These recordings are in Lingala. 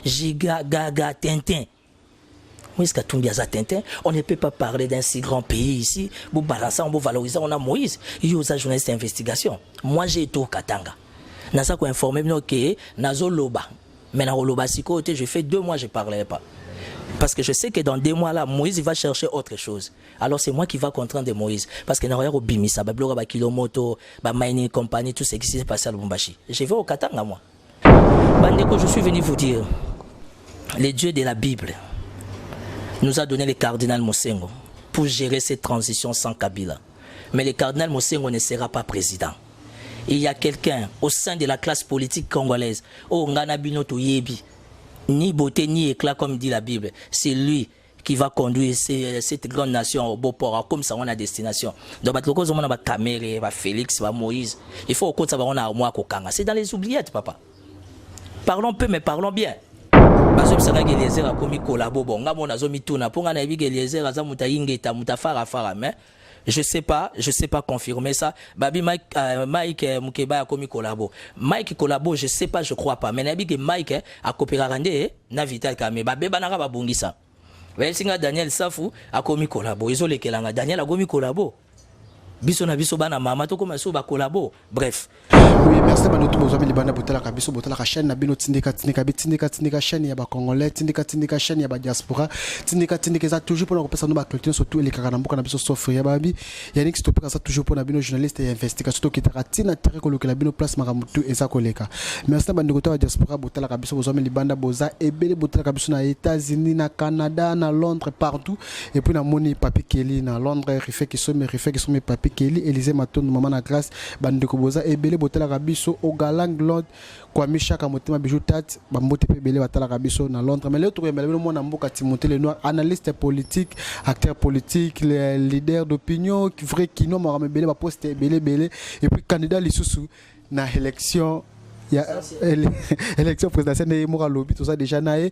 giga, gaga, Tintin. Moïse Katumbi a Tintin, on ne peut pas parler d'un si grand pays ici. Vous balancez, on vous valorisez, on a Moïse. Il y a un journaliste d'investigation. Moi, j'ai été au Katanga. Nasa ko informé que Nazo Loba. Mais dans Loba Siko, je fais 2 mois, je ne parlais pas. Parce que je sais que dans 2 mois là, Moïse il va chercher autre chose. Alors c'est moi qui va contraindre Moïse. Parce que dans le Bimisa, Babloga, Kilomoto, Mining Company, tout ce qui s'est passé à Lubumbashi. Je vais au Katanga, moi. Bandeko, je suis venu vous dire, le Dieu de la Bible nous a donné le cardinal Mosengo pour gérer cette transition sans Kabila. Mais le cardinal Mosengo ne sera pas président. Il y a quelqu'un au sein de la classe politique congolaise, oh Nganabino Yebi, ni beauté ni éclat comme dit la Bible, c'est lui qui va conduire cette grande nation au beau port, comme ça on a destination. Donc on a Kamere, Félix, Moïse, il faut qu'on sache moi Kokanga. C'est dans les oubliettes, papa. Parlons peu mais parlons bien. Parce que ça Eliezer a commis collabo bon, ngamo nazo mituna pour ngana bi Eliezer aza mutayingeta mutafara fara mais je sais pas confirmer ça. Babi Mike Mukeba a commis collabo. Mike collabo, je sais pas, je crois pas. Mais nabi que Mike a coopéré na Vital Kame. Babe banaka ba bongisa. Singa Daniel Safu a commis collabo. Isolé kelanga Daniel a commis collabo. Biso na biso bana mama to comme ça ba collabo. Bref. Oui, merci à nous tous les bana botala ka biso botala ka chaîne na bino tindika chaîne ya ba congolais tindika chaîne ya ba diaspora tindika ça toujours pour nous passer nous ba culture surtout les kaka na mboka na biso sofre ya babi Yannick stopper ça toujours pour na bino journaliste et investigation to kitaka tina tere ko lokela bino place makamutu eza koleka. Merci à bande kota diaspora botala ka biso bozomeli banda boza ebele botala ka biso na États-Unis na Canada na Londres partout et puis na moni papi Kelly na Londres refait qui sont papi Kelly Élysée Matondo maman na grâce bande ko boza ebele botala Biso au galang Lord kwa mishaka motema bijou tat bambote pe belé batala kabiso na Londres mais le tour belé mo na mboka Timothée le noir analyste politique acteur politique leader d'opinion vrai qui non ma belé ba poste belé et puis candidat lisusu na élection ya élection présidentielle mo lobby tout ça déjà naé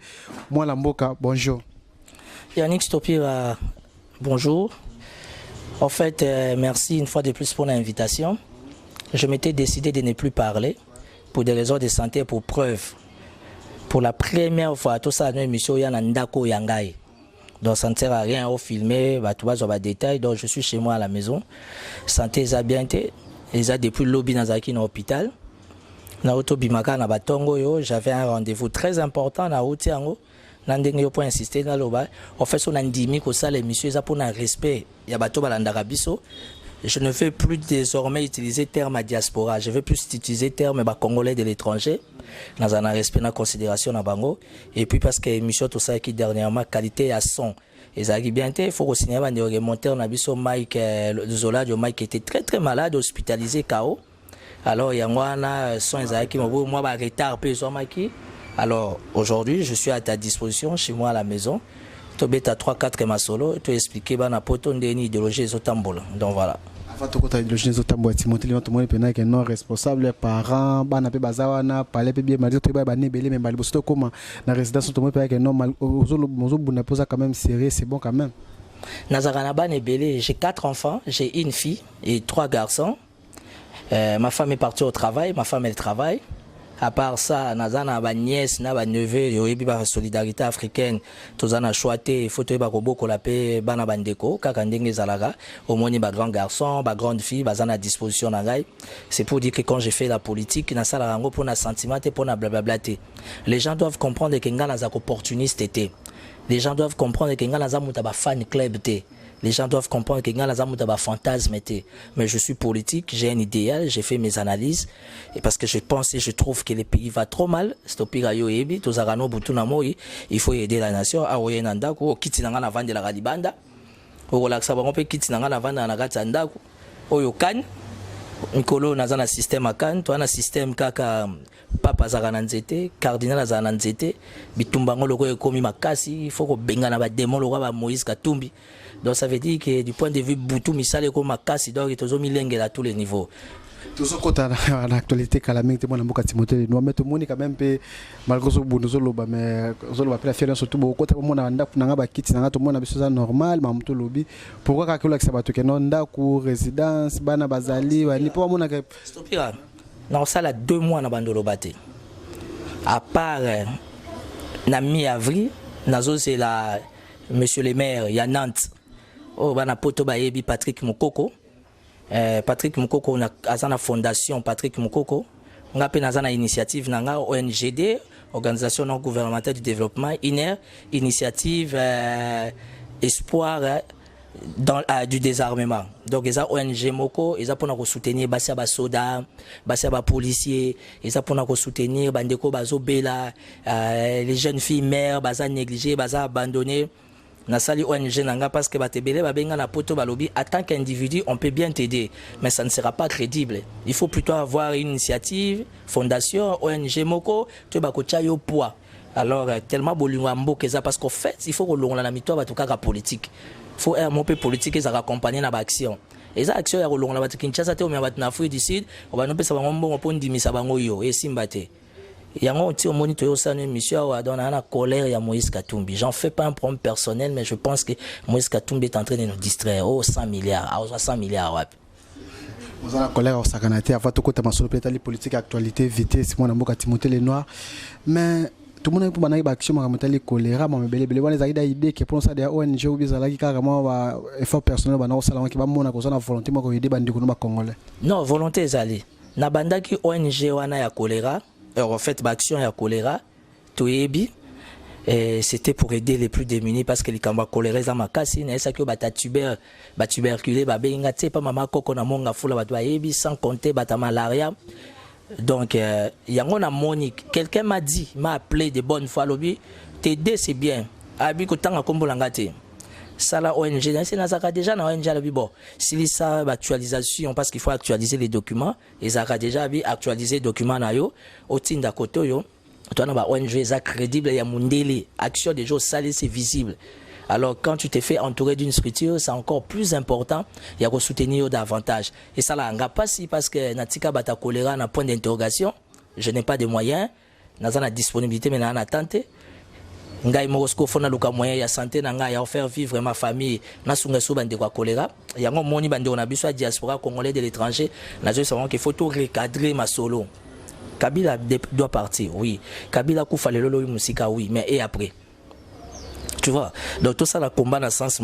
moi la mboka bonjour Yannick Stopira bonjour en fait merci une fois de plus pour l'invitation. Je m'étais décidé de ne plus parler pour des raisons de santé, pour preuve. Pour la première fois, tout ça, une émission, il y a un ndako yangai. Donc ça ne sert à rien au filmer, tout va sur les détails. Donc je suis chez moi à la maison. Santé, ça a bien été. Ils ont depuis le lobby dans l'hôpital. J'avais un rendez-vous très important dans l'hôpital. Nandenge pour insister dans l'oba. En fait, on a dit que ça, l'émission, ils ont pour un respect. Il y a bateau balandarabiso. Je ne veux plus désormais utiliser le terme à diaspora. Je veux plus utiliser le terme congolais de l'étranger. Dans un respect, dans considération à Bango. Et puis parce que l'émission, tout ça, qui dernièrement, qualité à son. Et ça a bien été. Il faut au cinéma, on a remonté, on a vu son Mike Zola, Mike était très très malade, hospitalisé, KO. Alors, il y a un son, qui m'a dit, moi, je retard, peu, alors, aujourd'hui, je suis à ta disposition, chez moi à la maison. Tu as 3-4 masolo, tu as expliqué, tu as une idéologie des Otambola. Donc voilà. Avant tout cas idéologie des Otambola, Timothée Léon, tout le monde est non responsable, parents, bana pe bazawana, palais pe bien, malgré tout le monde belé, mais malgré tout comme la résidence tout le monde est non mal, mozo buna posa quand même serré, c'est bon quand même. Nazaranaban est belé, j'ai 4 enfants, j'ai une fille et 3 garçons. Ma femme est partie au travail, ma femme elle travaille. À part ça, nazana ba nièce na ba neveu yoyebi ba solidarité africaine tozana choité photo ba koboko la pe bana bandeko kaka ndenge zalaga au moins ba grand garçon ba grande fille bazana à disposition na ngai. C'est pour dire que quand j'ai fait la politique na sala rango pour na sentiment et pour na blablabla. Les gens doivent comprendre que ngana za opportuniste était. Les gens doivent comprendre que ngana za muta ba fan club té. Les gens doivent comprendre que je fantasme. Mais je suis politique, j'ai un idéal, j'ai fait mes analyses. Et parce que je pense et je trouve que le pays va trop mal. Il faut aider la nation. Nikolo na zana système akan to ana système kaka papa zana nzete cardinal zana nzete bitumbango loko ekomi makasi il faut ko benga na ba démon loko ba Moïse Katumbi. Donc ça veut dire que du point de vue Boutou misale ko makasi donc tozo milenge à tous les niveaux. Toujours quand l'actualité calamité moi na Timothée nous mettre moni quand même pe malgré ce bonuzo loba mais zolo ba fier surtout beaucoup quand on a ndaku na ba kiti na to mona biso za normal ma mto lobi pourquoi ka kilo ka bato ke non ndaku résidence bana bazali ni pour mona ka stopira non ça là 2 mois na bandolo baté à part na mi-avril nazo c'est la monsieur le maire ya Nantes oh bana poto ba yebi Patrick Mukoko Patrick Mukoko na azana fondation Patrick Mukoko nga pe nazana initiative nanga ONGD organisation non gouvernementale du développement INER initiative espoir du désarmement. Donc les ONG moko, ils ont pour soutenir basia ba soda, basia ba policiers, ils ont pour soutenir bandeko bazo bela, les jeunes filles mères baza négligées, baza abandonnées. Na sali ONG nanga parce que batebele ba benga na poto balobi en tant qu'individu on peut bien t'aider mais ça ne sera pas crédible. Il faut plutôt avoir une initiative, fondation ONG moko, tu ba ko yo poids. Alors tellement bolingwa mboka ça parce qu'en fait il faut que l'on la mito ba tukaka politique. Faut un mot politique et ça accompagner na action. Et ça action ya kolonga ba Kinshasa te o meba na Afrique du Sud, on va no pesa bango mbongo po ndimisa bango yo e simbate. Yango ti o moniteur yo sana émission wa dona na colère ya Moïse Katumbi. J'en fais pas un problème personnel mais je pense que Moïse Katumbi est en train de nous distraire. Oh 100 milliards, ah 100 milliards wapi. Vous avez la colère au sakanate avant tout côté masolo pétali politique actualité vite Simon Namboka Timothée les Noirs mais tout le monde peut banaï action makamotali choléra mais belé wana zaida idée que pour ça des ONG ou bizala ki carrément ba effort personnel bana osala ki ba mona ko sana volonté mako aider bandi ko no ba congolais non volonté ezali na banda ki ONG wana ya choléra en fait ba action ya choléra to yebi c'était pour aider les plus démunis parce que les kamba choléra za makasi na esa ki ba tuberculé ba benga te pa mama koko na monga fula ba to yebi sans compter ba ta malaria. Donc, yango na Monique, quelqu'un m'a dit, m'a appelé de bonne foi, lobby, t'aider c'est bien. Abi ko tanga kombo langate. Ça la ONG, c'est nazaka déjà na ONG lobby bon. Si ça actualisation parce qu'il faut actualiser les documents, ils a déjà bi actualiser documents na yo, otinda koto yo. Toi na ba ONG ça crédible ya mundeli, action des jours salés c'est visible. Alors quand tu te fais entourer d'une structure, c'est encore plus important, il y a que soutenir davantage. Et ça là, on n'a pas si parce que natika bata choléra na point d'interrogation, je n'ai pas de moyens, n'a pas de disponibilité mais n'a attente. Ngai morosko fona luka moyen ya santé na ngai ya faire vivre ma famille na sunga so bande kwa choléra. Ya ngo moni bande on a biso diaspora congolais de l'étranger, na je savons qu'il faut tout recadrer ma solo. Kabila doit partir, oui. Kabila kufa le lolo musika oui, mais et après. Tu vois, donc tout ça la combat dans le sens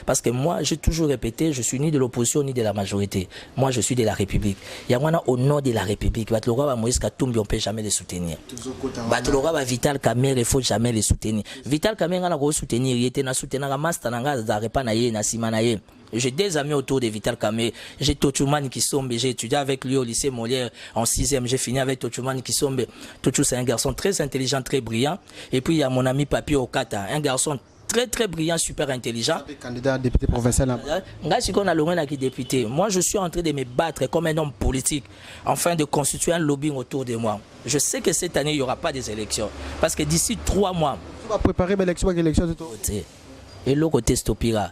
parce que moi j'ai toujours répété, je suis ni de l'opposition ni de la majorité. Moi je suis de la République. Il y a moi au nom de la République. Batlora Moïse Katumbi on peut jamais les soutenir. Batlora Vital Kamerhe il faut jamais les soutenir. Vital Kamerhe on a soutenir, il était na soutenir la master nanga zarepa na ye na simana ye. J'ai des amis autour de Vital Kamerhe. J'ai Tochouman qui sombe, j'ai étudié avec lui au lycée Molière en 6e, j'ai fini avec Tochouman qui sombe. Tochou c'est un garçon très intelligent, très brillant. Et puis il y a mon ami Papi Okata, un garçon très brillant, super intelligent. Candidat à député provincial. Moi je suis en train de me battre comme un homme politique afin de constituer un lobbying autour de moi. Je sais que cette année il n'y aura pas des élections. Parce que d'ici 3 mois. Tu vas préparer l'élection avec l'élection de tout. Et l'eau côté stopira.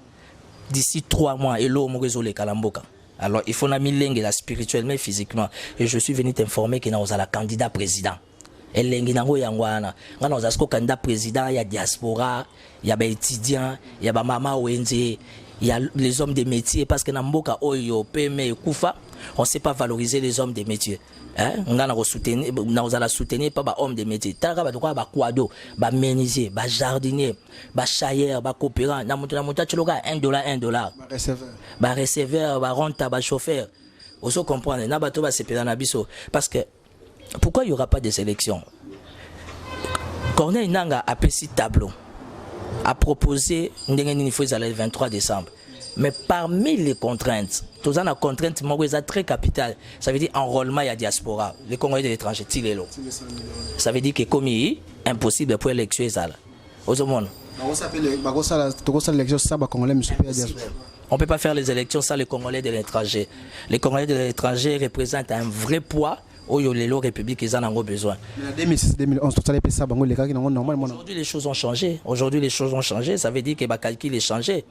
D'ici 3 mois, et l'eau les Kalamboka. Alors, il faut n'amilengue là spirituellement et physiquement. Et je suis venu t'informer qu'il y a un candidat président. Et l'engue nango yangwana. Quand on a un candidat président, il y a diaspora, il y a des étudiants, il y a des mamans ONG, il y a les hommes des métiers. Parce que dans Mboka Oyo, Peme, Koufa, on ne sait pas valoriser les hommes des métiers. On a soutenir pas hommes de métier. Tara ba quoi ba quado, ba menuisier, ba jardinier, ba chailleur, ba coopérant. Na monta chiloka $1. Ba receveur, ba renta, ba chauffeur. Oso comprendre na bato ba sepela na biso parce que pourquoi il n'y aura pas des élections? Corneille Nanga a petit tableau a proposé le 23 décembre. Mais parmi les contraintes, tous les contraintes très capitales, ça veut dire enrôlement et diaspora. Les Congolais de l'étranger, ça veut dire que comme il est impossible pour l'élection. On ne peut pas faire les élections sans les Congolais de l'étranger. Les Congolais de l'étranger représentent un vrai poids. Les républiques ils en ont besoin. Aujourd'hui les choses ont changé. Ça veut dire que le calcul est changé.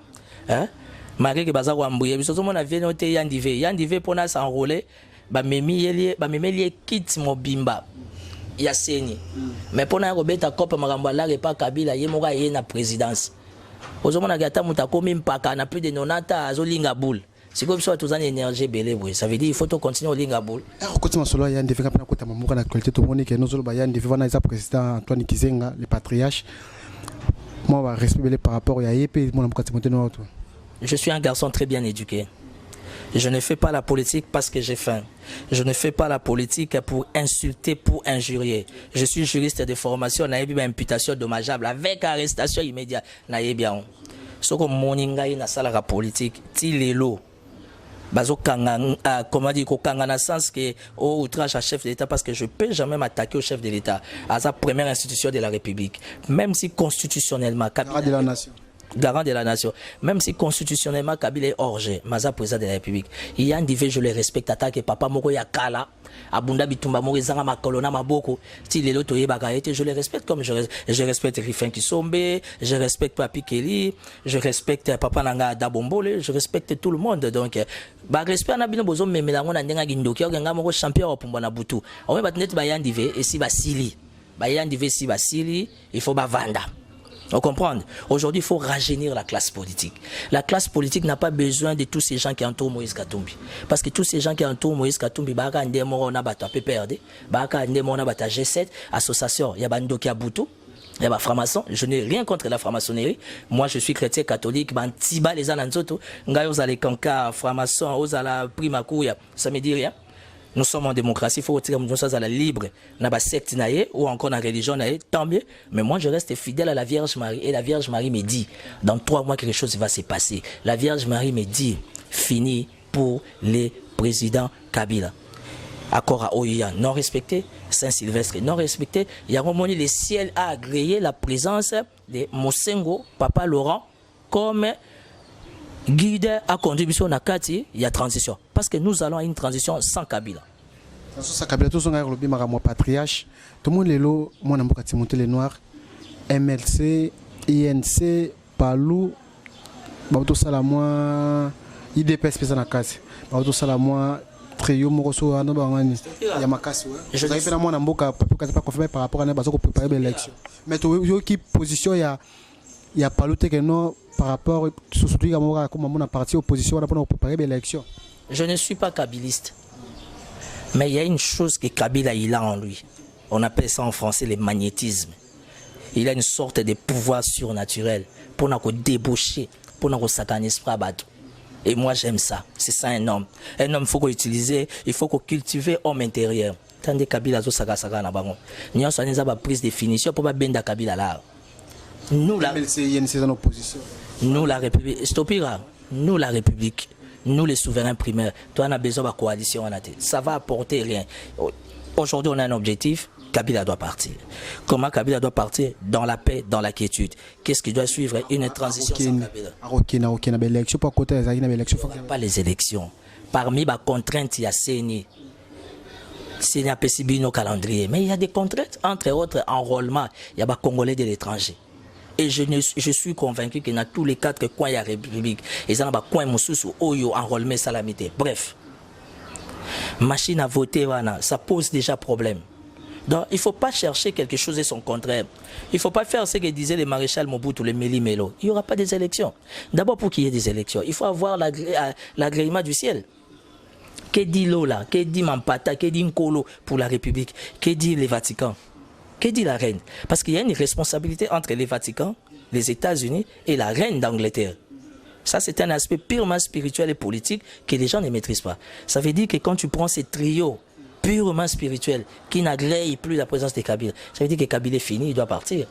Malgré que baza wambouye biso tout le monde a venu te yandive pour na s'enrôler ba memi kit mobimba ya seni mais pour na robeta kopa makambo la repa Kabila ye moka ye na présidence ozomona gata muta komi mpaka na plus de 90 azolinga boule C'est comme ça, tous en énergie belé, ça veut dire il faut continuer au Lingabul. Côté Masolo, il y a un défi quand on a mon actualité, tout le monde qui nous a un défi. Voilà, le président Antoine Kizenga, le patriarche. Moi, on va respecter par rapport à YEP, mon amour. Je suis un garçon très bien éduqué. Je ne fais pas la politique parce que j'ai faim. Je ne fais pas la politique pour insulter, pour injurier. Je suis juriste de formation, j'ai une imputation dommageable avec arrestation immédiate. Ce que mon ingaï na la politique, ti lelo. Comment dire, qu'au sens que au outrage à chef de l'État, parce que je ne peux jamais m'attaquer au chef de l'État, à sa première institution de la République. Même si constitutionnellement, Garant de la nation. Garant de la nation. Même si constitutionnellement Kabila est hors-jeu, Maza président de la République. Il y a un divé, je le respecte, attaque papa moko ya kala, abunda bitumba moko zanga makolona maboko, ti lelo toye bagaete, je le respecte comme je respecte Rifin Kisombe, je respecte Papi Kelly, je respecte papa nanga Dabombole, je respecte tout le monde. Donc ba respect na bino bozo memelango na ndenga gindoki okenga moko champion opumba na butu. Owe batnet ba yandive et si basili. Ba yandive si basili, il faut ba vanda. On comprend. Aujourd'hui, il faut rajeunir la classe politique. La classe politique n'a pas besoin de tous ces gens qui entourent Moïse Katumbi. Parce que tous ces gens qui entourent Moïse Katumbi, Baka Ndemo na bata PPRD, Baka Ndemo na bata G7, association, il y a Bandoki Abutu, il y a franc-maçon. Je n'ai rien contre la franc-maçonnerie. Moi, je suis chrétien catholique, Bantiba les Alanzoto, Ngayo Zale Kanka, franc-maçon, Ozala Primakouya, ça me dit rien. Nous sommes en démocratie, il faut retirer nous sommes à la libre, dans la secte ou encore dans la religion, tant mieux. Mais moi, je reste fidèle à la Vierge Marie. Et la Vierge Marie me dit, dans 3 mois, quelque chose va se passer. La Vierge Marie me dit, fini pour les présidents Kabila. Accord à Oya, non respecté. Saint-Sylvestre, non respecté. Il y a un moment, le ciel a agréé la présence de Mosengo, Papa Laurent, comme guide à contribution à Kati, il y a transition. Parce que nous allons à une transition sans Kabila. Sans Kabila, tout le monde est un patriarche. Tout le monde est là, moi, je suis les Noirs. MLC, INC, Palou, tout ça, moi, IDPS, c'est un cas. Tout ça, moi, Trio, Moroso, il y a ma casse. Je vais faire mon amboka, pas confirmé par rapport à préparer l'élection. Mais tu vois, qui position il y a Palou, non. Par rapport surtout à comment on a parti opposition pour préparer l'élection. Je ne suis pas kabiliste. Mais il y a une chose que Kabila il a en lui. On appelle ça en français le magnétisme. Il a une sorte de pouvoir surnaturel pour nous débaucher, pour nous sataniser. Et moi j'aime ça. C'est ça un homme. Un homme, il faut qu'on utilise, il faut qu'on cultive l'homme intérieur. Tandis que Kabila zo saga na bango. Nous avons prise de définition pour pas benda Kabila là. Nous là. Nous la République, Stopira, nous la République, nous les souverains primaires, toi on a besoin de la coalition, ça va apporter rien. Aujourd'hui on a un objectif, Kabila doit partir. Comment Kabila doit partir? Dans la paix, dans la quiétude. Qu'est-ce qui doit suivre? Une transition sans Kabila. Pas les élections. Parmi les contraintes, il y a CENI. CENI a PCB nos calendriers. Mais il y a des contraintes, entre autres enrôlement. Il y a des Congolais de l'étranger. Et je suis convaincu que dans tous les 4 coins, il y a la République. Et dans les coins, il y a enrôlement salamité. Bref, machine à voter, ça pose déjà problème. Donc, il ne faut pas chercher quelque chose de son contraire. Il ne faut pas faire ce que disait le maréchal Mobutu, le Méli Melo. Il n'y aura pas des élections. D'abord, pour qu'il y ait des élections, il faut avoir l'agrément du ciel. Que dit Lola? Que dit Mampata? Que dit Nkolo pour la République? Que dit le Vatican? Que dit la reine? Parce qu'il y a une responsabilité entre les Vatican, les États-Unis et la reine d'Angleterre. Ça, c'est un aspect purement spirituel et politique que les gens ne maîtrisent pas. Ça veut dire que quand tu prends ces trios purement spirituels qui n'agréent plus la présence de Kabila, ça veut dire que Kabila est fini, il doit partir.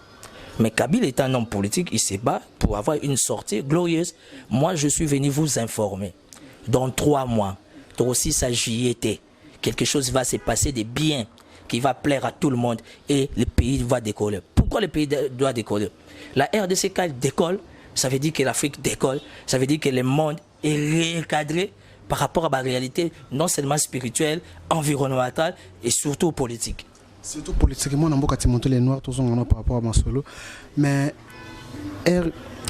Mais Kabila est un homme politique, il se bat pour avoir une sortie glorieuse. Moi, je suis venu vous informer. Dans 3 mois, aussi sa juillet, quelque chose va se passer de bien, qui va plaire à tout le monde et le pays va décoller. Pourquoi le pays doit décoller? La RDC, quand elle décolle, ça veut dire que l'Afrique décolle, ça veut dire que le monde est recadré par rapport à la réalité, non seulement spirituelle, environnementale et surtout politique. Surtout politiquement, on a beaucoup de les noirs, tous on par rapport à Masolo. Mais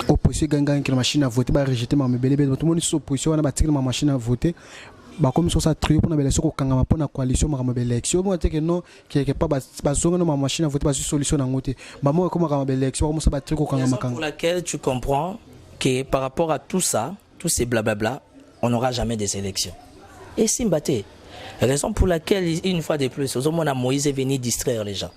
opposition gagne que la machine à voter, rejeter ma bébé, tout le monde est opposition, on a bâti ma machine à voter. Comme ça trio pour l'élection quand on a coalition ma élection moi que non quelque part bazonga ma machine à voter pas solution en côté moi comme ma élection comme ça ba trio quand on pour laquelle tu comprends que par rapport à tout ça tous ces blablabla on n'aura jamais des élections. Et Simbaté, raison pour laquelle, une fois de plus, au moins Moïse est venu distraire les gens.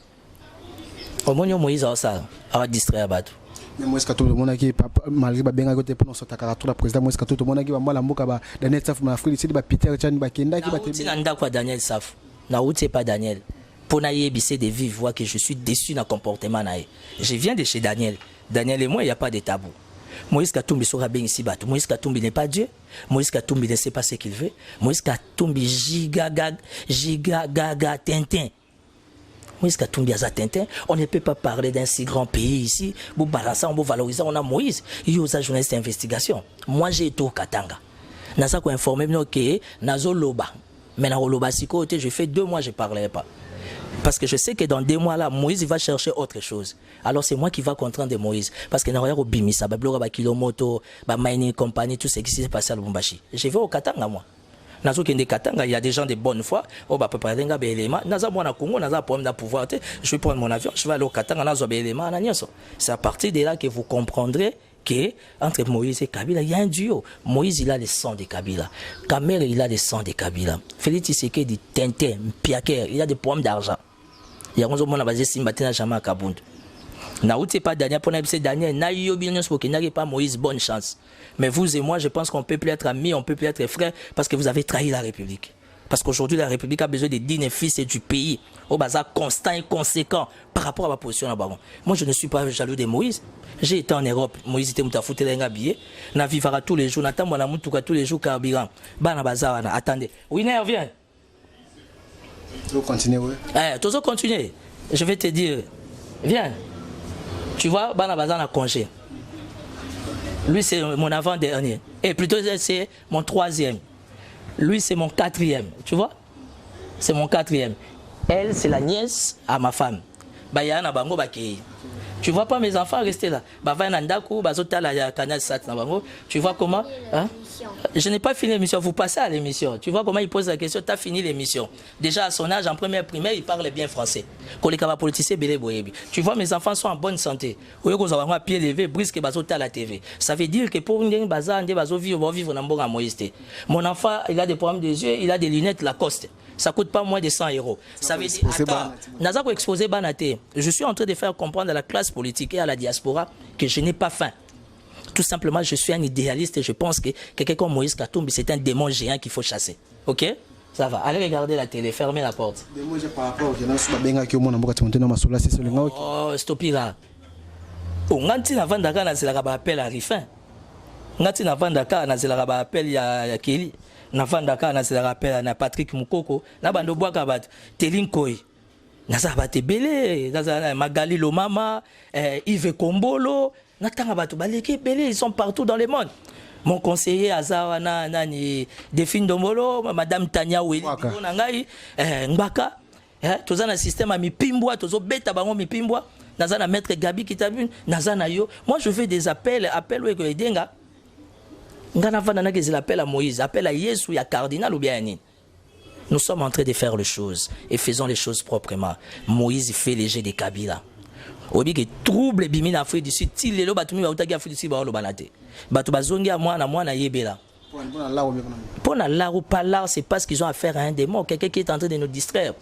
Au moins Moïse a distraire Batou. Mais moi, est-ce que tout le monde qui malgré bien côté pour nous sortir la président, moi est-ce que tout le monde qui va moi la mboka ba Daniel Saf na Afrique ici ba Peter Chan ba Kenda qui ba te nanda kwa Daniel Saf. Na outé pas Daniel. Pour na yebisser de vive voix que je suis déçu dans comportement naé. Je viens de chez Daniel. Daniel et moi, il y a pas de tabou. Moïse Katumbi sera bien ici Batou. Moïse Katumbi n'est pas Dieu. Moïse Katumbi ne sait pas ce qu'il veut. Moïse Katumbi giga Tintin. Moïse Katumbi a Tintin. On ne peut pas parler d'un si grand pays ici. Vous balancez, on vous valorisez, on a Moïse. Il y a aux journalistes d'investigation. Moi, j'ai été au Katanga. Nasa ko informé que Nazo Loba. Mais dans Loba Siko, je fais 2 mois, je ne parlerai pas. Parce que je sais que dans 2 mois là, Moïse il va chercher autre chose. Alors c'est moi qui va contraindre Moïse. Parce que dans Bimisa, Kilomoto, Mining Company, tout ce qui s'est passé à Lubumbashi. Je vais au Katanga moi. Nazo Kende Katanga, il y a des gens de bonne foi. Oh bah papa renga be élément. Naza moi na Congo, naza problème de pouvoir. Je vais prendre mon avion, je vais aller au Katanga, nazo be élément na nyoso. C'est à partir de là que vous comprendrez que entre Moïse et Kabila, il y a un duo. Moïse il a le sang de Kabila. Kamere il a le sang de Kabila. Félix Tshisekedi dit Tintin, Piaker, il a des problèmes d'argent. Il y a un moment basé Simbaté na jamais à Kabund. Na outé pas Daniel pour n'abuser Daniel, na yo bien pour que n'arrive pas Moïse, bonne chance. Mais vous et moi, je pense qu'on peut plus être amis, on peut plus être frères parce que vous avez trahi la République. Parce qu'aujourd'hui, la République a besoin des dignes fils du pays, au bazar constant et conséquent par rapport à ma position là-bas. Moi, je ne suis pas jaloux de Moïse. J'ai été en Europe, Moïse était moutafouté l'engabillé. Na vivara tous les jours, n'attends moi la moutouka tous les jours carburant. Bana bazar, attendez. Winner, viens. Tu veux continuer, oui? Tu veux continuer? Je vais te dire, viens. Tu vois, Bana bazar a congé. Lui, c'est mon avant-dernier. Et plutôt, c'est mon 3e. Lui, c'est mon 4e. Tu vois? C'est mon 4e. Elle, c'est la nièce à ma femme. Bayana Bango Bakei. Tu vois pas mes enfants rester là. Tu vois comment hein? Je n'ai pas fini l'émission. Vous passez à l'émission. Tu vois comment il pose la question. Tu as fini l'émission. Déjà à son âge, en première primaire, il parle bien français. Tu vois, mes enfants sont en bonne santé. Pied levé, brisque à la TV. Ça veut dire que pour une bazar, vivre dans Moïse. Mon enfant, il a des problèmes des yeux, il a des lunettes Lacoste. Ça coûte pas moins de 100 €. Ça veut dire, attends, exposé Banaté. Je suis en train de faire comprendre à la classe politique et à la diaspora que je n'ai pas faim. Tout simplement, je suis un idéaliste et je pense que quelqu'un comme Moïse Katumbi, c'est un démon géant qu'il faut chasser. Ok? Ça va. Allez regarder la télé, fermez la porte. Oh, stoppi là. Ngati na vandaka na zela ba appel à Rifin. Ngati na vandaka na zela ba appel ya Kelly. Na vandaka na zela appel na Patrick Mukoko. Na bando bwaka bat Telinkoi. Na za ba tebele, na za Magali Lomama, Yves Kombolo, na tanga ba to baleki belé, ils sont partout dans le monde. Mon conseiller Azawana nani Define Domolo, madame Tania Weli na ngai Ngaka. Toza na système a mipimbwa, tozo beta bango mipimbwa. Naza na maître Gabi Kitabune, naza na yo. Moi je fais des appels où que denga. Ngana vana na que appel à Moïse, appel à Yesu, ya cardinal ou bien ni. Nous sommes en train de faire les choses et faisons les choses proprement. Moïse fait les jets de Kabila. Obi que trouble bimi na Afrique du Sud, ti lelo batumi ba utaki Afrique du Sud ba lo banate. Batu bazongi a moi na yebela. Pour na la ou pas là, c'est parce qu'ils ont affaire à un démon, quelqu'un qui est en train de nous distraire.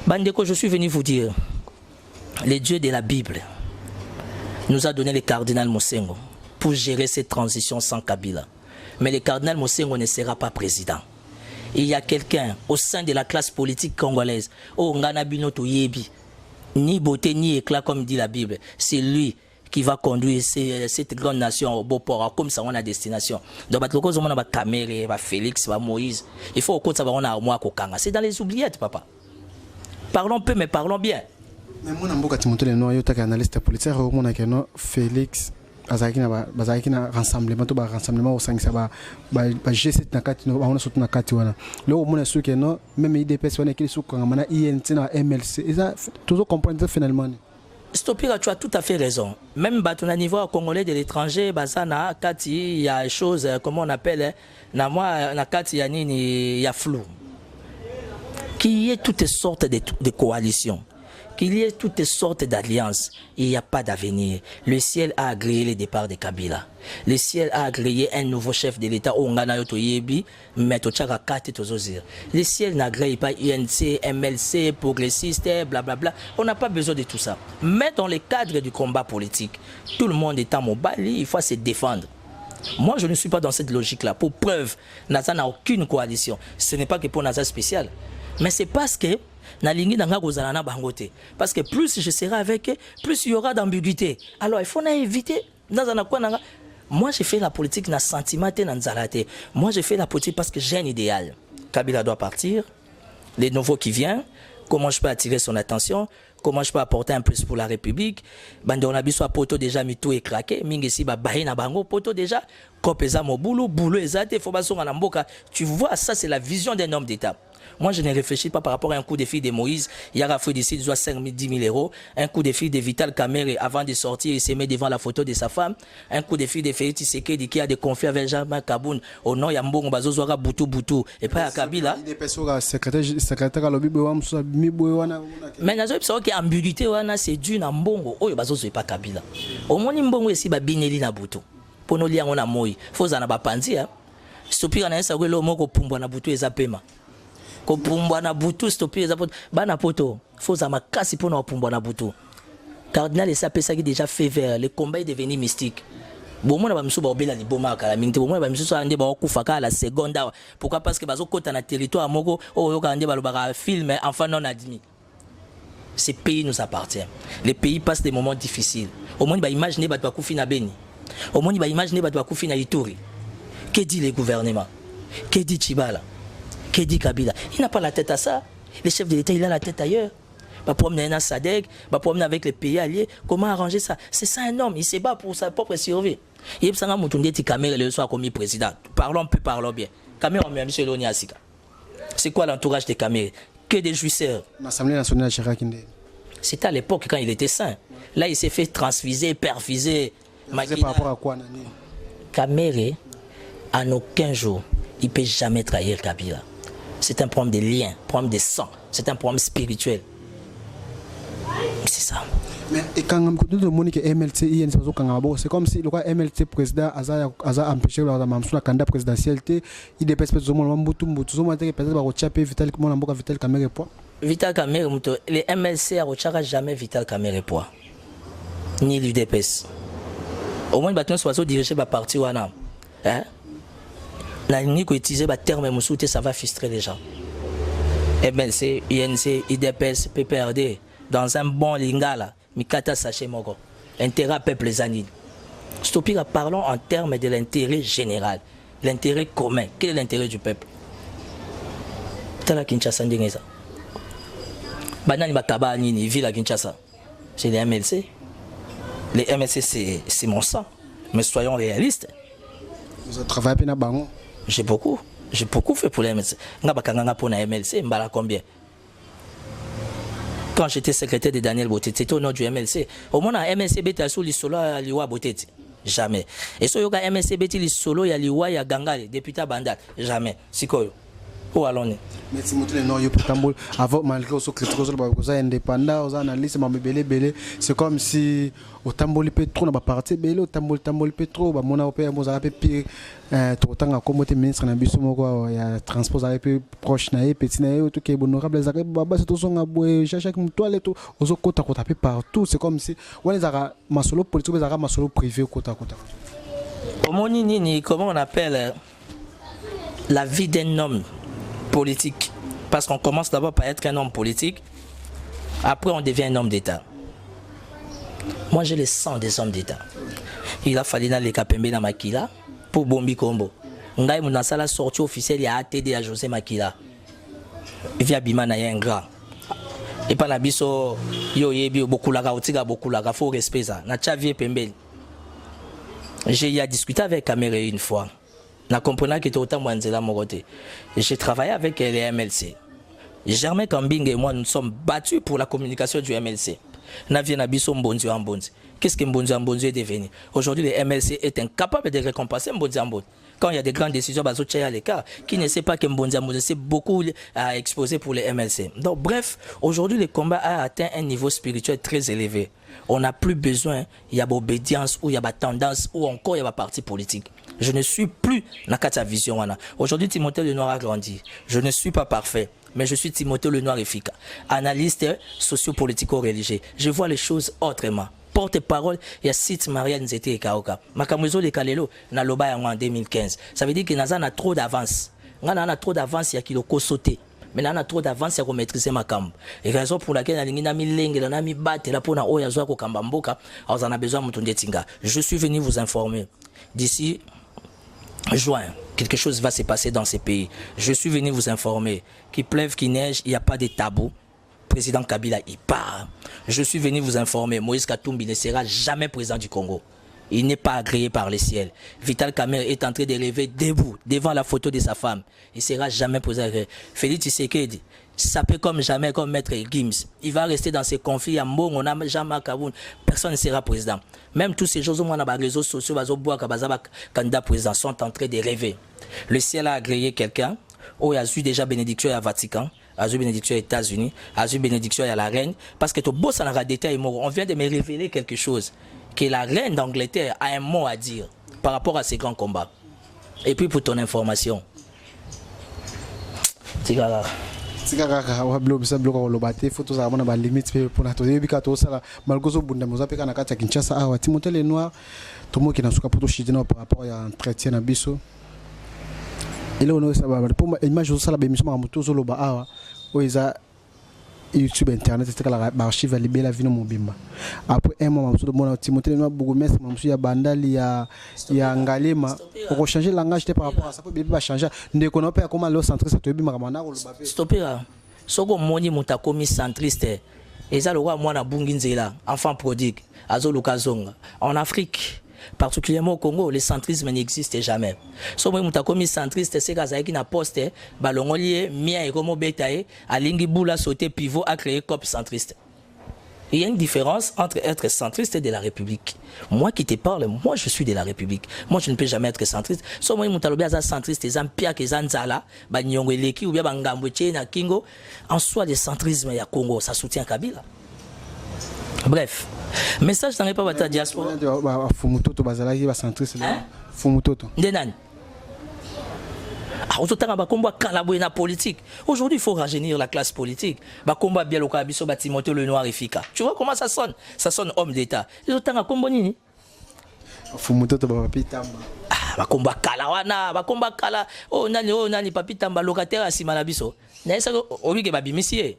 Bandeko, je suis venu vous dire, le Dieu de la Bible nous a donné le cardinal Mosengo pour gérer cette transition sans Kabila. Mais le cardinal Mosengo ne sera pas président. Il y a quelqu'un au sein de la classe politique congolaise, oh Nganabino Toyebi, ni beauté ni éclat comme dit la Bible, c'est lui qui va conduire cette grande nation au beau port, comme ça on a destination. Donc, on a Kamere, Félix, Moïse. Il faut qu'on sache moi Kokanga. C'est dans les oubliettes, papa. Parlons peu, mais parlons bien. Mais moi, je suis analyste politique, Félix. Bazaki na rassemblement to ba rassemblement au 5 ba G7 na kati no ba surtout na kati wana le au mona suke no même IDPS wana kili suko ngana INT na MLC et ça toujours comprendre finalement. Stopira, tu as tout à fait raison. Même à niveau congolais de l'étranger, bazana kati il y a des choses comment on appelle na moi na kati ya nini ya flou. Qui est toutes sortes de coalitions. qu'il y ait toutes sortes d'alliances, il n'y a pas d'avenir. Le ciel a agréé le départ de Kabila. Le ciel a agréé un nouveau chef de l'État, le ciel n'agrée pas UNC, MLC, progressiste, blablabla. On n'a pas besoin de tout ça. Mais dans le cadre du combat politique, tout le monde est en mobile, il faut se défendre. Moi, je ne suis pas dans cette logique-là. Pour preuve, Naza n'a aucune coalition. Ce n'est pas que pour Naza spécial. Mais c'est parce que parce que plus je serai avec eux, plus il y aura d'ambiguïté. Alors il faut éviter. Moi j'ai fait la politique na sentiment na. Moi j'ai fait la politique parce que j'ai un idéal. Kabila doit partir. Les nouveaux qui viennent. Comment je peux attirer son attention? Comment je peux apporter un plus pour la République? Bandona soit poto déjà mitou et craqué. Mingesi ba bahina bango poto déjà. Kopeza mo boulot ezate faut baso na mboka. Tu vois, ça c'est la vision d'un homme d'État. Moi, je ne réfléchis pas par rapport à un coup de fil de Moïse. Il y a Rafou d'ici, il doit 5 000, 10 000 euros. Un coup de fil de Vital Kamerhe avant de sortir, il se met devant la photo de sa femme. Un coup de fil de Félix Tshisekedi qui a des conflits avec Jean-Marc Kaboun. Au nom, il y a Mbongo Bazozora Boutou. Et pas à Kabila. Secrétaire à l'objet, mais il y a une ambiguïté, c'est dû à Mbongo. Oh, Bazozo pas Kabila. Au moins, Mbongo ici, Bineli na Boutou. Pour nous lire, on a Moïse. Faut en avoir panzi. Sopira na sawe lo moko pumbwa na Boutou ezapema. Ko pumbwa na Boutou stopper ezapoto. Bana poto. Faut za makasi pour na pumbwa na Boutou. Cardinal SAP ça qui déjà fait vers le combat est devenu mystique. Bon moi na ba misuba obela liboma kala mingte bon moi ba misuso ande ba kufa ka la seconde. Pourquoi? Parce que bazo kota na territoire moko o yoka ande ba lobaka film enfant non admis. Ce pays nous appartient. Les pays passent des moments difficiles. Au moins ba imaginer ba kufi na Beni. Au moins ba imaginer ba kufi na Ituri. Que dit le gouvernement? Que dit Tchibala? Que dit Kabila? Il n'a pas la tête à ça. Le chef de l'État, il a la tête ailleurs. Va promener un SADC, va promener avec les pays alliés. Comment arranger ça? C'est ça un homme. Il se bat pour sa propre survie. Il y a un petit Kamerhe le soir comme président. Parlons bien. Kamerhe, on met M. Loni Asika. C'est quoi l'entourage de Kamerhe? Que des jouisseurs. L'Assemblée nationale c'était à l'époque quand il était sain. Là, il s'est fait transfuser, perfuser. Par rapport à quoi, Nani? Kamerhe, en aucun jour, il ne peut jamais trahir Kabila. C'est un problème de lien, un problème de sang, c'est un problème spirituel. C'est ça. Mais quand on dit que MLC, c'est comme si le MLC président a empêché la candidat présidentialité, il dépêche peut-être Vital Kamerhe. Vital Kamerhe, les MLC a jamais Vital Kamerhe, ni l'UDPS. Au moins, ils sont dirigés par parti ou un la ligne qui utilise le terme Moussouté, ça va frustrer les gens. MLC, INC, IDPS, PPRD, dans un bon lingala, Mikata Saché Mogo, intérêt peuple Zanine. Stopira, parlons en termes de l'intérêt général, l'intérêt commun. Quel est l'intérêt du peuple? Tala Kinshasa Ndingeza. Banani Bakaba Nini, ville à Kinshasa. C'est les MLC. Les MLC, c'est mon sang. Mais soyons réalistes. Vous avez travaillé à Bango? J'ai beaucoup fait pour les MLC. Pour la MLC, combien? Quand j'étais secrétaire de Daniel Botet, c'était au nom du MLC. Au moins, la MLC bêta sous les solos à Liwa Botet. Jamais. Et si il y a MLC bêta les solos, il y a Liwa, il y a Gangale, député Bandal. Jamais. C'est quoi? Où allons-nous? Mais si vous avant malgré aux critiques aux indépendants, aux analystes, c'est comme si au tamboli pétro n'a pas parti bello tamboli pétro ba mona opé mo za pire tout temps comme ministre na biso moko ya transport za peu proche na petit na tout qui est honorable za baba c'est tout son aboué chaque toilette aux kota kota partout c'est comme si on les a masolo politique za masolo privé kota kota. Comment on appelle la vie d'un homme politique? Parce qu'on commence d'abord par être un homme politique, après on devient un homme d'État. Moi j'ai le sang des hommes d'État. Il a fallu dans les Kapembe dans Makila pour Bombi Kombo. On a eu la sortie officielle, il y a ATD à José Makila. Il vient Bimana, il y a un grand. Et pas la biso, yo yebi beaucoup la gautiga beaucoup la faut respect ça. Na Tchavie Pembe. J'ai discuté avec Kamerhe une fois. Je comprenais que tout autant Mwanzela Morote. J'ai travaillé avec les MLC. Germain Kambing et moi, nous sommes battus pour la communication du MLC. Qu'est-ce que Mbonzi Ambonzi est devenu? Aujourd'hui, le MLC est incapable de récompenser Mbonzi Ambonzi. Quand il y a des grandes décisions, à l'écart, qui ne sait pas que Mbonzi Ambonzi c'est beaucoup à exposer pour le MLC. Donc, bref, aujourd'hui, le combat a atteint un niveau spirituel très élevé. On n'a plus besoin, il y a obédience ou il y a tendance ou encore il y a parti politique. Je ne suis plus dans la vision. Aujourd'hui, Timothée Lenoir a grandi. Je ne suis pas parfait, mais je suis Timothée Lenoir efficace. Analyste socio-politico-religieux. Je vois les choses autrement. Porte-parole, il y a site Marianne Nzete et Kaoka. Makamuzo le Kalelo, na loba en 2015. Ça veut dire que Nazan a trop d'avance. On a trop d'avance, il y a qui le sauté. Mais on a trop d'avance, il y a maîtriser ma camp. Et raison pour laquelle on a mis lengue, on a mis batte, là pour na oya zoa ko kambamboka, on en a besoin de tinga. Je suis venu vous informer. D'ici juin, quelque chose va se passer dans ces pays. Je suis venu vous informer. Qu'il pleuve, qu'il neige, il n'y a pas de tabou. Président Kabila, il part. Je suis venu vous informer. Moïse Katumbi ne sera jamais président du Congo. Il n'est pas agréé par le ciel. Vital Kamerhe est en train de lever debout devant la photo de sa femme. Il ne sera jamais président. Félix Tshisekedi, sapé comme jamais, comme maître Gims. Il va rester dans ces conflits à Mbongo, on n'a jamais Kaboun. Personne ne sera président. Même tous ces choses, on a les réseaux sociaux, candidat président sont en train de rêver. Le ciel a agréé quelqu'un. Oh, il y a eu déjà bénédiction à Vatican. Il y a eu bénédiction aux États-Unis. Il y a eu bénédiction à la reine. Parce que tout beau, ça n'a détail. On vient de me révéler quelque chose. Que la reine d'Angleterre a un mot à dire par rapport à ces grands combats. Et puis pour ton information. Tigara, wa blob sa bloka olobate photo za mona ba limite pe pona to yebika to sala malgozo bunda mozapeka na kati ya Kinshasa awa Timothée Lenoir tomo ki na suka poto shidina par rapport à entretien na biso. Ele ono sa ba pour image zo sala ba émission ma moto zo loba awa o eza YouTube internet c'est que la archive a libéré la vie de mon bimba après un moment tout le monde Timothée Lenoir bourgmestre monsieur ya bandali ya ngalema on changer langage par rapport à ça peut bien changer ne connaît pas comment le centriste to bimba kamana ko loba stopera soko moni mutakomi centriste eza le roi mwana bungi nzela enfant prodigue azoluka zonga en Afrique. Particulièrement au Congo, le centrisme n'existe jamais. So moi mutakomi centriste c'est kaza qui na poste balongolier mia et comme betaye alingi bula sauter pivot a créé cop centriste. Il y a une différence entre être centriste et de la République. Moi qui te parle, moi je suis de la République. Moi je ne peux jamais être centriste. So moi mutalobi aza centriste et zampia ke zanzala ba nyongoleki ou bien ba ngambweche na kingo en soi le centrisme ya Congo ça soutient Kabila. Bref, message dans les pas ta diaspora. Fumutoto bazalaki ba centriste là. Fumutoto. Ndenani. Ah, autant ba combat kalabo na politique. Aujourd'hui, il faut rajeunir la classe politique. Ba combat bien loka biso ba Timothée Lenoir efficace. Tu vois comment ça sonne? Ça sonne homme d'état. Autant ba combat nini? Fumutoto ba papi tamba. Ah, ba combat kala wana, ba combat kala. Oh nani papi tamba locataire asima na biso. Na esa obi ke ba bimisi.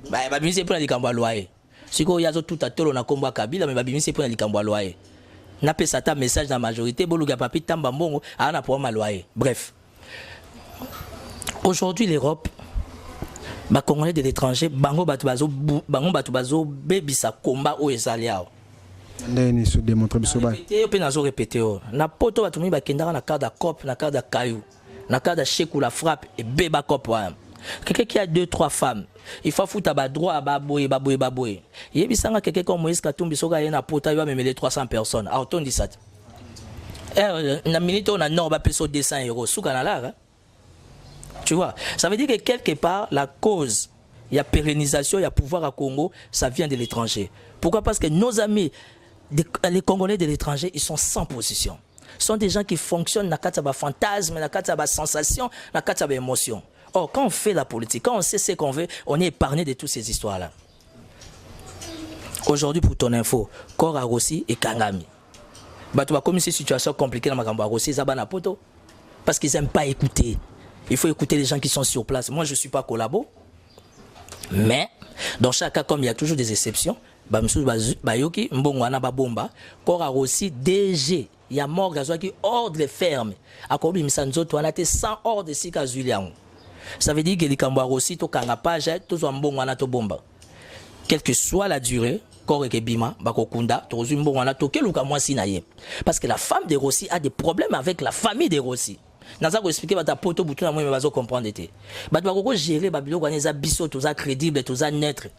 Ba bimisi pour na likambo loyer. Siko yazo tout à tolo na komba Kabila mais babimisi pour na likambo loyer. Na pesa ta message dans majorité boluga papi tamba mbongo ana pour ma loyer. Bref. Aujourd'hui l'Europe ba Congolais de l'étranger bango batu bazo bebisa combat o ezaliao. Ndeni se démontrer biso ba. Répéter pe nazo répéter o. Na poto batu mi ba kendara na carte cop na carte caillou. Na carte chekou la frappe et beba cop wa. Quelqu'un qui a 2-3 femmes, il faut foutre à droit à baboye. Il y a quelqu'un comme Moïse Katumbi, il y a un pota, il va me mêler 300 personnes. Ah, on dit ça. Une minute, on a non, on va payer 200 euros. Tu vois, ça veut dire que quelque part, la cause, il y a pérennisation, il y a pouvoir à Congo, ça vient de l'étranger. Pourquoi? Parce que nos amis, les Congolais de l'étranger, ils sont sans position. Ce sont des gens qui fonctionnent dans le fantasme, dans le sensation, dans le émotion. Or, quand on fait la politique, quand on sait ce qu'on veut, on est épargné de toutes ces histoires-là. Aujourd'hui, pour ton info, Kora Rossi et Kangami. Tu vas comme ces situations compliquées dans Makambo Rossi, Zabana Poto, parce qu'ils n'aiment pas écouter. Il faut écouter les gens qui sont sur place. Moi, je ne suis pas collabo. Mais, dans chaque cas, comme il y a toujours des exceptions, Bayoki, Mbongwana Babomba, Kora Rossi, DG, il y a mort qui ordre ferme. À Kobi Misanzo, tu en as 100 ordres ici à Zulian. Ça veut dire que les Kambouar aussi, tout kangapage, tout un bon wana to bomba. Quelle que soit la durée, koreke bima, bakokunda, to zumbo wana to keluka moi sinaye. Parce que la femme de Rossi a des problèmes avec la famille de Rossi. naza ko expliquer bata poto butu na moi mais bazo comprendre te bato bakoko gérer ba biloko eza biso toza crédible toza neutre.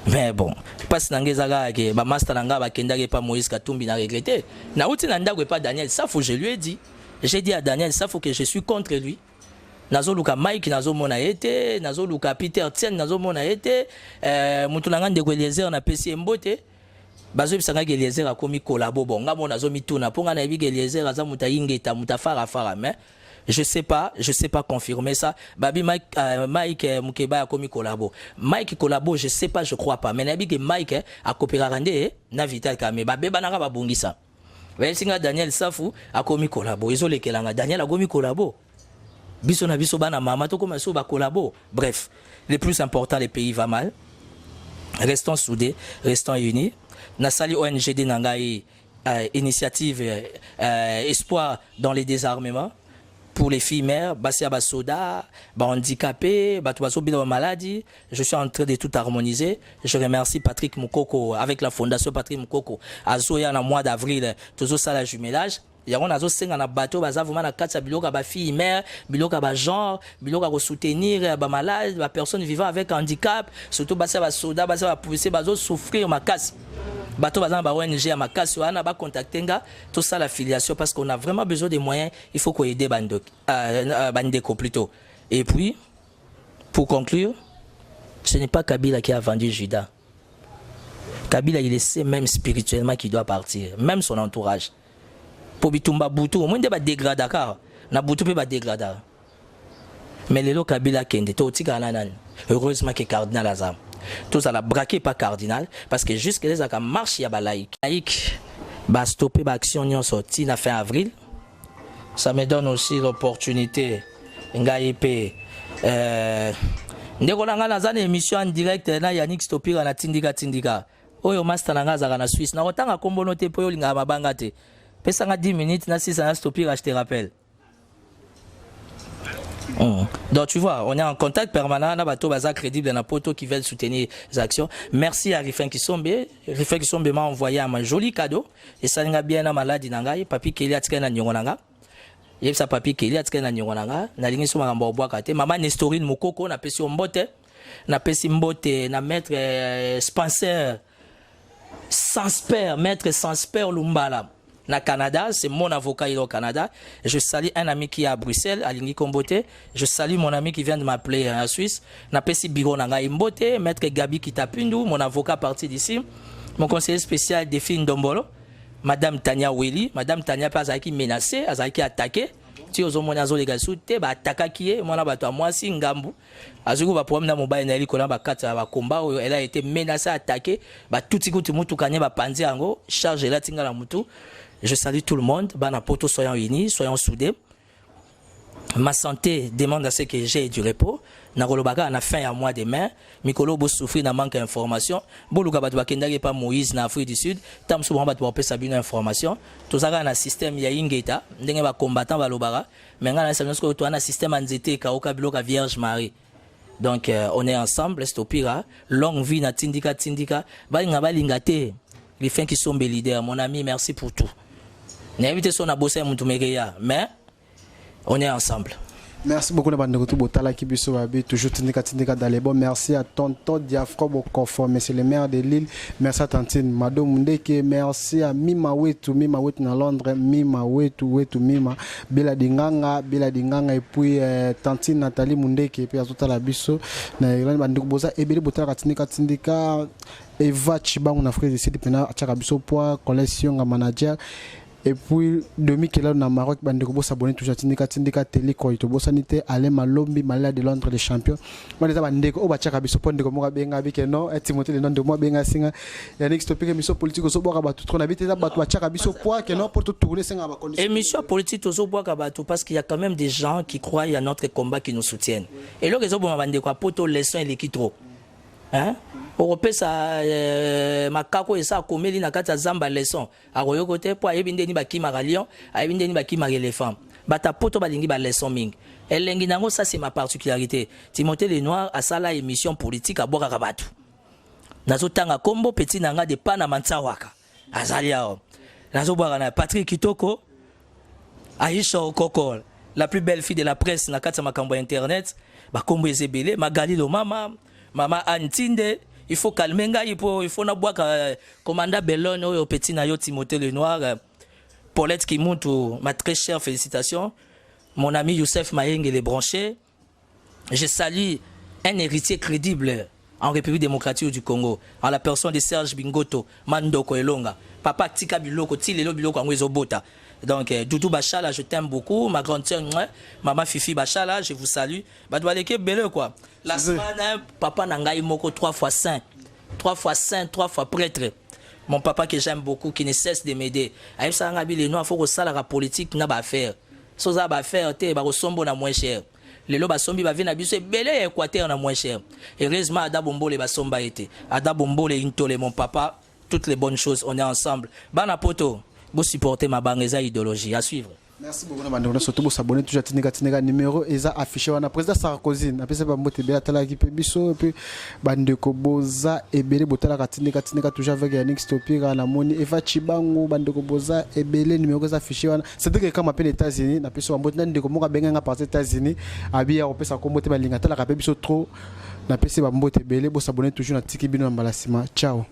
Mais bon, parce que Nangezaka, ba master nanga ba kendake pas Moïse Katumbi n'a regretté. Na outi nanda pas Daniel, ça faut je lui ai dit. J'ai dit à Daniel, ça faut que je suis contre lui. Nazo luka Mike nazo mona été, nazo luka Peter Tien nazo mona été, mutu nanga ndeko Eliezer na PC Mbote. Bazo bisanga ke Eliezer a komi collabo bon, nga mona zo mituna ponga na bi ke Eliezer aza muta ingeta muta fara mais je sais pas confirmer ça. Babi Mike Mukeba a commis collabo. Mike collabo, je sais pas, je crois pas. Mais nabi que Mike a coopéré na Vital Kame. Babe bananga ba bongisa. Well singa Daniel Safu a commis collabo. Izole kelanga Daniel a commis collabo. Biso na biso bana mama to comme so ba collabo. Bref, le plus important, le pays va mal. Restons soudés, restons unis. Nasali ONG de Nangai initiative espoir dans les désarmements. Pour les filles mères, Bassia Basoda, handicapés, maladie, je suis en train de tout harmoniser. Je remercie Patrick Moukoko avec la fondation Patrick Moukoko. Azoya en mois d'avril, toujours ça la jumelage. Il y a un azo sing en bateau, baza vraiment na katsa biloka ba filles mères, biloka ba genre, biloka ko soutenir ba malade, ba personne vivant avec handicap, surtout Bassia Basoda, Bassia ba pousser bazo souffrir ma casse. Bateau bazan ba ONG à ma casse on a ba contacter nga tout ça l'affiliation parce qu'on a vraiment besoin de moyens, il faut qu'on aider Bandeko plutôt. Et puis pour conclure, ce n'est pas Kabila qui a vendu Judas. Kabila il sait même spirituellement qu'il doit partir, même son entourage. Pour bitumba butu au moins de ba dégrader car na butu peut ba dégrader. Mais les lo Kabila kende to tika nanan. Heureusement que cardinal azam. Tous à la braquer pas cardinal parce que jusque les aka marche ya ba laïque ba stopper ba action nyon sorti na fin avril. Ça me donne aussi l'opportunité ngaipe ndeko nanga na émission en direct na Yannick Stopira na tindika oyo master nanga za na Suisse na otanga kombono te po yo linga mabanga te pesa nga 10 minutes na 6 na Stopira je te rappelle. Donc tu vois, on est en contact permanent, na bateau baza crédible na poto qui veulent soutenir les actions. Merci à Rifin Kisombe. Rifin Kisombe m'a envoyé un joli cadeau et ça nga bien na maladie nanga, papi Keli atika na nyongo nanga. Yeb sa papi Keli atika na nyongo nanga, na lingi so makambo obwaka te. Mama Nestorine Mokoko na pesi mbote, na pesi mbote na maître Spencer Sansper, maître Sansper Lumbala. Na Canada, c'est mon avocat il est au Canada. Je salue un ami qui est à Bruxelles, à Lingi Kombote. Je salue mon ami qui vient de m'appeler en Suisse. Na pesi biro nanga imbote, maître Gabi Kitapindu, mon avocat parti d'ici. Mon conseiller spécial Delphine Dombolo, madame Tania Weli, madame Tania pas qui menacée, azaki attaqué. Si aux hommes nazo legal soute, ba attaquer qui est, mon abato moi si ngambu. Azuko ba problème na mobile na liko na ba kata ba combat, elle a été menacée, attaquée. Ba tout ikuti mutu kanye ba panzi ango, charge la tinga la mutu. Je salue tout le monde. Banapoto, soyons unis, soyons soudés. Ma santé demande à ce que j'ai du repos. Narolobaga a faim à moi demain. Mikolo bo souffrir n'a manque d'information. Boluga batwa kendage pas Moïse na Afrique du Sud. Tam souvent batwa pe sabine information. Tout ça na système ya ingeta. Ndenge ba combattant balobaga. Mais ngana sa nosko to na système anzete ka okabiloka Vierge Marie. Donc on est ensemble, stopira. Longue vie na tindika. Ba nga balingate. Les fins qui sont leaders. Mon ami, merci pour tout. N'invite son à bosser mais on est ensemble. Merci beaucoup de Botala qui toujours tindika dans les bons. Merci à tonton Diafro Bokofo, monsieur le maire de Lille. Merci à tantine Madame Mundeke. Merci à Mima Wetu na Londres. Mima Wetu Bila Dinganga et puis tantine Nathalie Mundeke et puis à tout à la biso. Na Irlande Banduk Boza et Beli Botala tindika Eva Chibang en Afrique du Sud pena achaka biso poa collection ga manager. Et puis, demi qui est là dans Maroc, Bandeko s'abonner toujours à Tindika Télé, Koito, Sanité, Alain Malombi, Malade de Londres, les champions. Moi, les Bandeko, Obachaka, Bissopon de Gomora Benga, Bikeno, et Timothée, le nom de moi, Benga Singa, Yannick Stopé, mission politique, Osoboa, Batou, on habite là, Batouachaka, Bissopoa, qui non pour tout tourner, c'est un condition. Émission politique, Osoboa, Batou, parce qu'il y a quand même des gens qui croient à notre combat qui nous soutiennent. Et là, les autres, Bandeko, Poto, leçon et l'équipe trop. Hein? Europésa makako esa komeli na kati ya zamba leçon akoyo côté po ayebinde ni bakima lion ayebinde ni bakima éléphant bata poto balingi ba leçon ming elengi nango ça c'est ma particularité. Timothée Lenoir a sala émission politique à boka kabatu nazo tanga kombo petit nanga de pana mantsawaka azalia nazo boka na Patrick Kitoko Aïcha Okoko, la plus belle fille de la presse na kati makambo internet, ba kombo ezebele, Magali lo mama, mama Antinde, il faut calmer nga, il faut na boire commanda Bellone au petit na yo Timothée Lenoir, Paulette Kimuntu, ma très chère félicitations, mon ami Youssef Mayeng les branchés. Je salue un héritier crédible en République démocratique du Congo, en la personne de Serge Bingoto, Mandoko Elonga, papa Tika Biloko, Tilelo Biloko Angwezobota. Donc, Doudou Bachala, je t'aime beaucoup. Ma grande sœur, maman Fifi Bachala, je vous salue. Badoualeke Bele, quoi. La semaine, papa Nangaï Moko, 3 fois saint. 3 fois saint, 3 fois prêtre. Mon papa que j'aime beaucoup, qui ne cesse de m'aider. Aïe, ça a les noirs, il faut que ça, la politique, n'a pas à faire. Ça, va faire, te, va sombo na moins cher. Les lots basombi va venir abuser belé équateur na moins cher. Heureusement Ada Bombo les basomba été. Ada Bombo les intolé mon papa, toutes les bonnes choses, on est ensemble. Bana poto, vous supportez ma bangeza idéologie à suivre. Merci beaucoup na surtout vous abonner toujours tineka numéro eza affiché wana président Sarkozy na pesa ba mbote be atala ki pe biso et puis bandeko boza ebele botala tineka toujours avec Yannick Stopira na moni Eva Chibango bandeko boza ebele numéro eza affiché wana c'est que comme appelle États-Unis na pesa mbote na ndeko moka benga partir États-Unis abia ko pesa ko mbote balinga tala ka pe biso trop na pesa ba mbote ebele bo s'abonner toujours na tiki bino na balasima ciao.